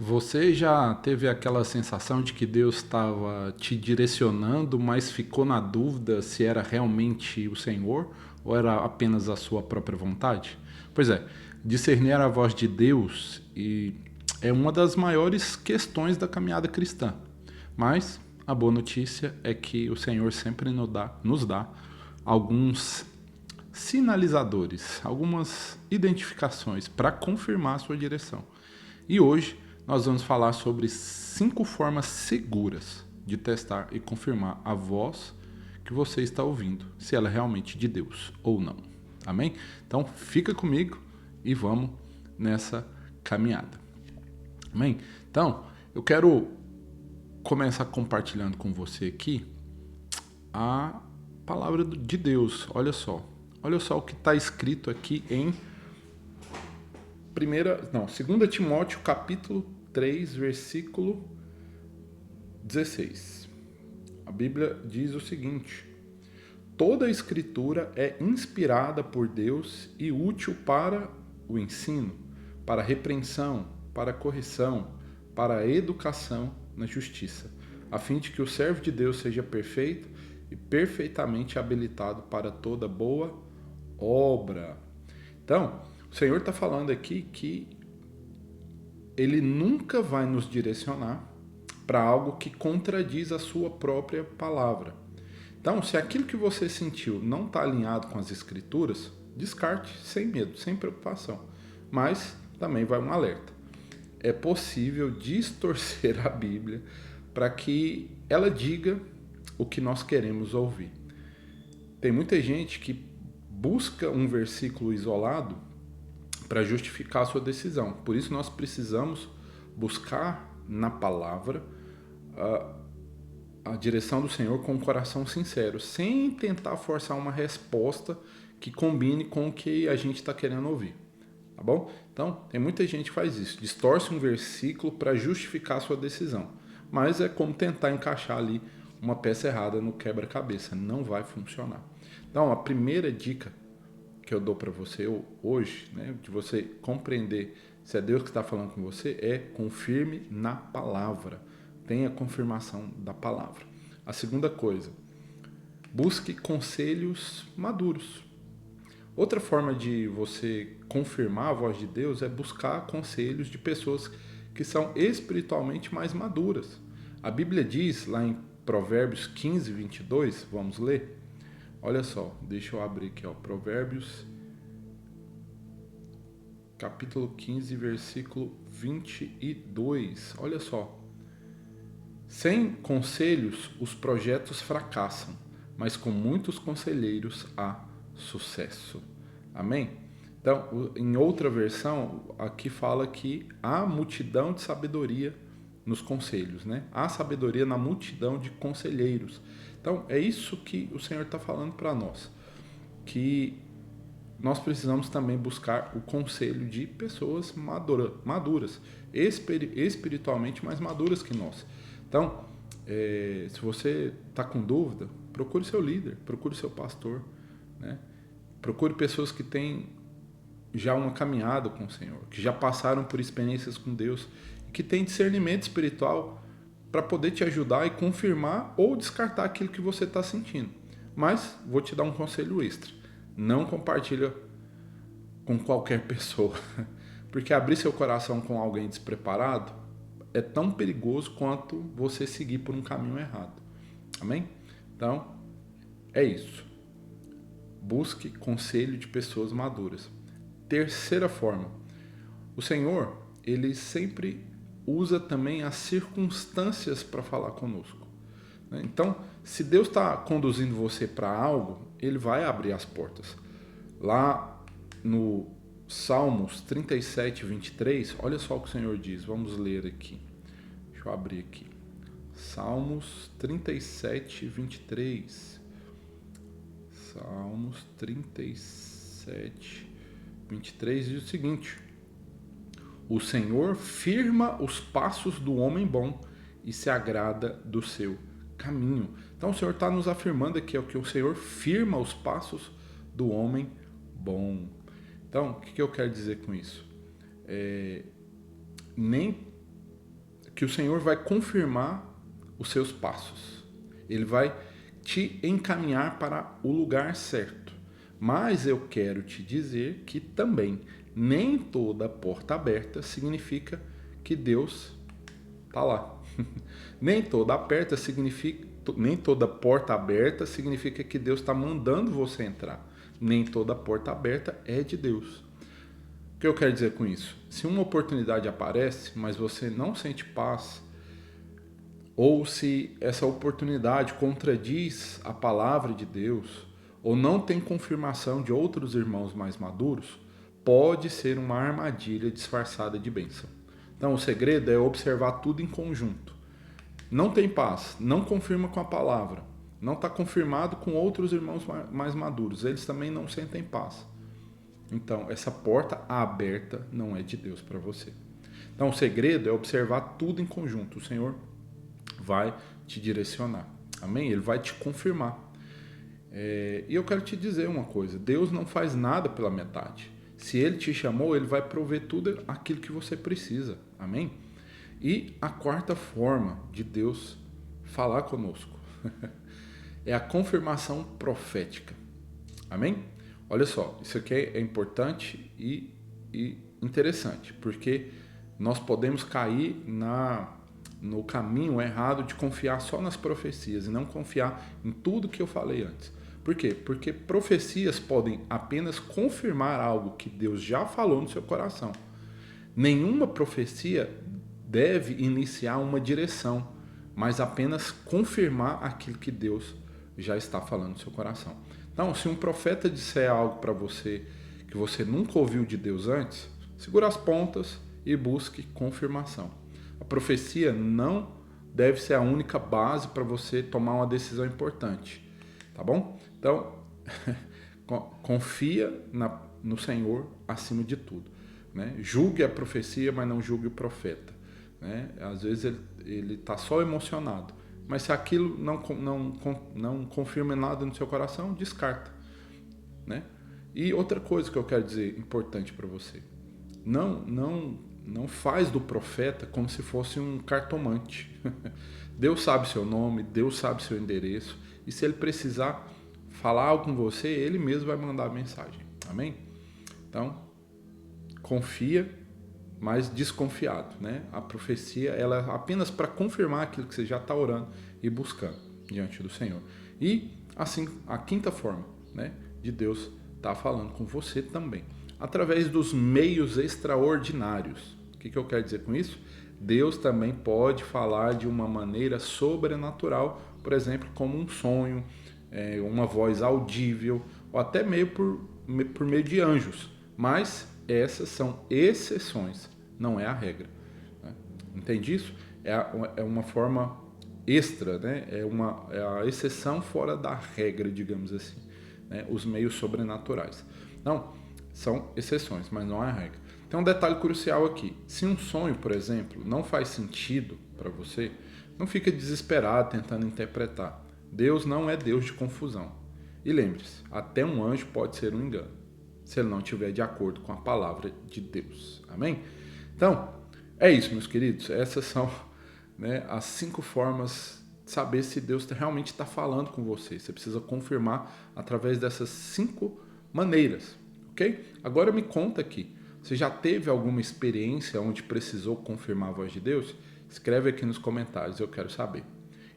Você já teve aquela sensação de que Deus estava te direcionando, mas ficou na dúvida se era realmente o Senhor ou era apenas a sua própria vontade? Pois é, discernir a voz de Deus é uma das maiores questões da caminhada cristã. Mas a boa notícia é que o Senhor sempre nos dá alguns sinalizadores, algumas identificações para confirmar a sua direção. E hoje nós vamos falar sobre 5 formas seguras de testar e confirmar a voz que você está ouvindo, se ela é realmente de Deus ou não. Amém? Então fica comigo e vamos nessa caminhada. Amém? Então, eu quero começar compartilhando com você aqui a palavra de Deus. Olha só. Olha só o que está escrito aqui em 2 Timóteo capítulo 3, versículo 16. A Bíblia diz o seguinte: toda a escritura é inspirada por Deus e útil para o ensino, para a repreensão, para a correção, para a educação na justiça, a fim de que o servo de Deus seja perfeito e perfeitamente habilitado para toda boa obra. Então, o Senhor está falando aqui que Ele nunca vai nos direcionar para algo que contradiz a sua própria palavra. Então, se aquilo que você sentiu não está alinhado com as Escrituras, descarte sem medo, sem preocupação. Mas também vai um alerta. É possível distorcer a Bíblia para que ela diga o que nós queremos ouvir. Tem muita gente que busca um versículo isolado para justificar a sua decisão. Por isso nós precisamos buscar na palavra a direção do Senhor com um coração sincero, sem tentar forçar uma resposta que combine com o que a gente está querendo ouvir. Tá bom? Então, tem muita gente que faz isso, distorce um versículo para justificar a sua decisão. Mas é como tentar encaixar ali uma peça errada no quebra-cabeça. Não vai funcionar. Então, a primeira dica que eu dou para você hoje, né, de você compreender se é Deus que está falando com você, é confirme na palavra. Tenha confirmação da palavra. A segunda coisa, busque conselhos maduros. Outra forma de você confirmar a voz de Deus é buscar conselhos de pessoas que são espiritualmente mais maduras. A Bíblia diz lá em Provérbios 15, 22, vamos ler? Olha só, deixa eu abrir aqui, ó, Provérbios capítulo 15, versículo 22. Olha só. Sem conselhos, os projetos fracassam, mas com muitos conselheiros há sucesso. Amém? Então, em outra versão, aqui fala que há multidão de sabedoria nos conselhos, né? Há sabedoria na multidão de conselheiros. Então, é isso que o Senhor está falando para nós, que nós precisamos também buscar o conselho de pessoas maduras, espiritualmente mais maduras que nós. Então, se você está com dúvida, procure seu líder, procure seu pastor, né? Procure pessoas que têm já uma caminhada com o Senhor, que já passaram por experiências com Deus, e que têm discernimento espiritual para poder te ajudar e confirmar ou descartar aquilo que você está sentindo. Mas vou te dar um conselho extra: não compartilha com qualquer pessoa, porque abrir seu coração com alguém despreparado é tão perigoso quanto você seguir por um caminho errado. Amém? Então, é isso. Busque conselho de pessoas maduras. Terceira forma, o Senhor, Ele sempre usa também as circunstâncias para falar conosco. Então, se Deus está conduzindo você para algo, Ele vai abrir as portas. Lá no Salmos 37, 23, olha só o que o Senhor diz. Vamos ler aqui. Deixa eu abrir aqui. Salmos 37, 23. Salmos 37, 23 diz o seguinte: o Senhor firma os passos do homem bom e se agrada do seu caminho. Então o Senhor está nos afirmando aqui que o Senhor firma os passos do homem bom. Então, o que eu quero dizer com isso? Nem que o Senhor vai confirmar os seus passos. Ele vai te encaminhar para o lugar certo. Mas eu quero te dizer que também nem toda porta aberta significa que Deus está lá. Nem toda porta aberta significa que Deus está mandando você entrar. Nem toda porta aberta é de Deus. O que eu quero dizer com isso? Se uma oportunidade aparece, mas você não sente paz, ou se essa oportunidade contradiz a palavra de Deus, ou não tem confirmação de outros irmãos mais maduros, pode ser uma armadilha disfarçada de bênção. Então o segredo é observar tudo em conjunto. Não tem paz, não confirma com a palavra, não está confirmado com outros irmãos mais maduros, eles também não sentem paz. Então essa porta aberta não é de Deus para você. Então o segredo é observar tudo em conjunto. O Senhor vai te direcionar, amém? Ele vai te confirmar. E eu quero te dizer uma coisa, Deus não faz nada pela metade. Se Ele te chamou, Ele vai prover tudo aquilo que você precisa, amém? E a quarta forma de Deus falar conosco é a confirmação profética, amém? Olha só, isso aqui é importante e interessante, porque nós podemos cair no caminho errado de confiar só nas profecias e não confiar em tudo que eu falei antes. Por quê? Porque profecias podem apenas confirmar algo que Deus já falou no seu coração. Nenhuma profecia deve iniciar uma direção, mas apenas confirmar aquilo que Deus já está falando no seu coração. Então, se um profeta disser algo para você que você nunca ouviu de Deus antes, segura as pontas e busque confirmação. A profecia não deve ser a única base para você tomar uma decisão importante, tá bom? Então, confia no Senhor acima de tudo, né? Julgue a profecia, mas não julgue o profeta, né? Às vezes ele está só emocionado, mas se aquilo não confirma nada no seu coração, descarta, né? E outra coisa que eu quero dizer importante para você, não faz do profeta como se fosse um cartomante. Deus sabe seu nome, Deus sabe seu endereço, e se Ele precisar falar algo com você, Ele mesmo vai mandar a mensagem, amém? Então, confia, mas desconfiado, né? A profecia ela é apenas para confirmar aquilo que você já está orando e buscando diante do Senhor. E assim, a quinta forma, né, de Deus estar falando com você também, através dos meios extraordinários. O que eu quero dizer com isso? Deus também pode falar de uma maneira sobrenatural, por exemplo, como um sonho, uma voz audível, ou até por meio de anjos. Mas essas são exceções, não é a regra, né? Entende isso? É uma forma extra, né? É a exceção fora da regra, digamos assim, né? Os meios sobrenaturais. Não, são exceções, mas não é a regra. Tem um detalhe crucial aqui. Se um sonho, por exemplo, não faz sentido para você, não fica desesperado tentando interpretar. Deus não é Deus de confusão. E lembre-se, até um anjo pode ser um engano, se ele não estiver de acordo com a palavra de Deus. Amém? Então, é isso, meus queridos. Essas são, né, as 5 formas de saber se Deus realmente está falando com você. Você precisa confirmar através dessas 5 maneiras, ok? Agora me conta aqui. Você já teve alguma experiência onde precisou confirmar a voz de Deus? Escreve aqui nos comentários, eu quero saber.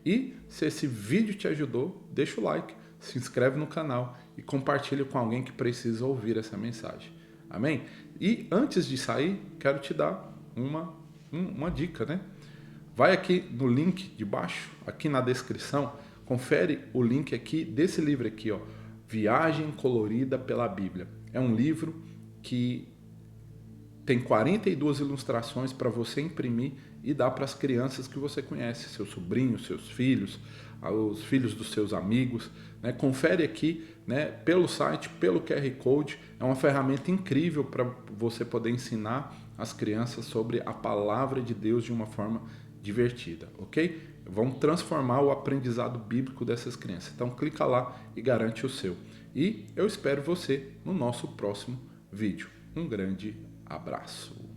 E se esse vídeo te ajudou, deixa o like, se inscreve no canal e compartilha com alguém que precisa ouvir essa mensagem. Amém? E antes de sair, quero te dar uma dica, né? Vai aqui no link de baixo, aqui na descrição, confere o link aqui desse livro aqui, ó, Viagem Colorida pela Bíblia. É um livro que tem 42 ilustrações para você imprimir e dar para as crianças que você conhece, seus sobrinhos, seus filhos, os filhos dos seus amigos, né? Confere aqui, né, pelo site, pelo QR Code. É uma ferramenta incrível para você poder ensinar as crianças sobre a palavra de Deus de uma forma divertida, ok? Vamos transformar o aprendizado bíblico dessas crianças. Então clica lá e garante o seu. E eu espero você no nosso próximo vídeo. Um grande abraço.